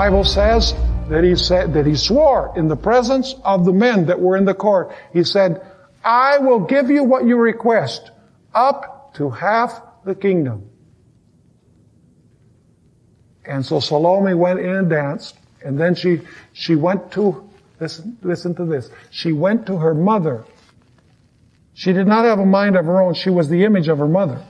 Bible says that he swore in the presence of the men that were in the court. He said, I will give you what you request, up to half the kingdom. And so Salome went in and danced, and then she went to, listen to this, she went to her mother. She did not have a mind of her own. She was the image of her mother.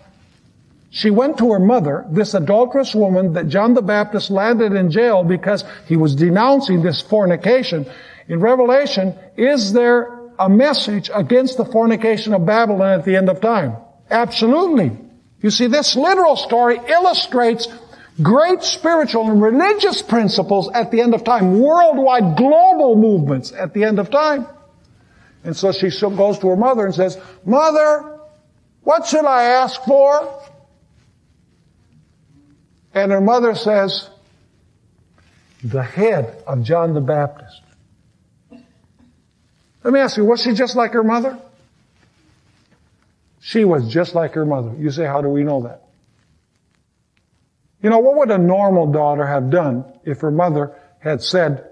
She went to her mother, this adulterous woman that John the Baptist landed in jail because he was denouncing this fornication. In Revelation, is there a message against the fornication of Babylon at the end of time? Absolutely. You see, this literal story illustrates great spiritual and religious principles at the end of time, worldwide global movements at the end of time. And so she goes to her mother and says, Mother, what should I ask for? And her mother says, the head of John the Baptist. Let me ask you, was she just like her mother? She was just like her mother. You say, how do we know that? You know, what would a normal daughter have done if her mother had said,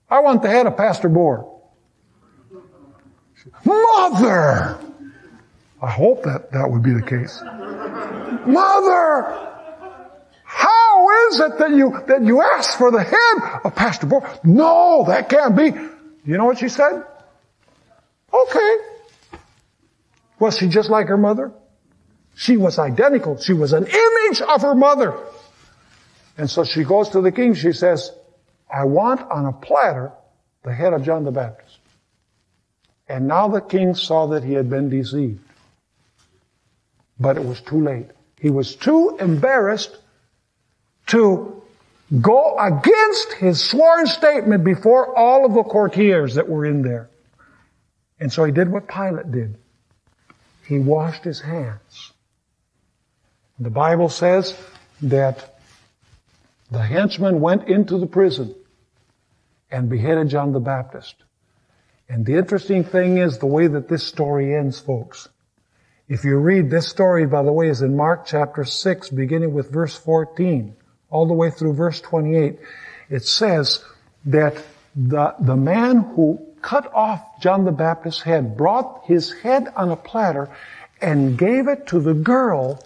I want the head of Pastor Bor? Mother! I hope that would be the case. Mother! How is it that you asked for the head of Pastor Bor? No, that can't be. You know what she said? Okay. Was she just like her mother? She was identical. She was an image of her mother. And so she goes to the king. She says, I want on a platter the head of John the Baptist. And now the king saw that he had been deceived. But it was too late. He was too embarrassed to go against his sworn statement before all of the courtiers that were in there. And so he did what Pilate did. He washed his hands. The Bible says that the henchmen went into the prison and beheaded John the Baptist. And the interesting thing is the way that this story ends, folks. If you read this story, by the way, is in Mark chapter 6, beginning with verse 14, all the way through verse 28. It says that the man who cut off John the Baptist's head brought his head on a platter and gave it to the girl,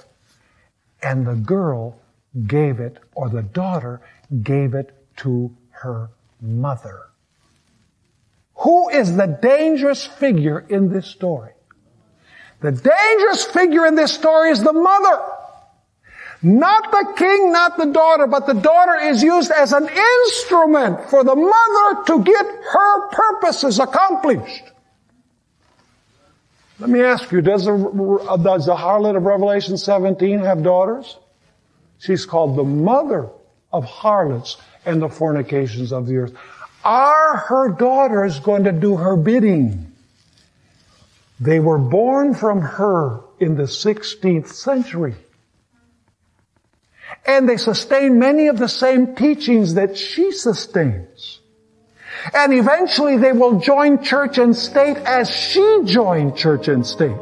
and the girl gave it, or the daughter gave it to her mother. Who is the dangerous figure in this story? The dangerous figure in this story is the mother. Not the king, not the daughter, but the daughter is used as an instrument for the mother to get her purposes accomplished. Let me ask you, does the harlot of Revelation 17 have daughters? She's called the mother of harlots and the fornications of the earth. Are her daughters going to do her bidding? They were born from her in the 16th century. And they sustain many of the same teachings that she sustains. And eventually they will join church and state as she joined church and state.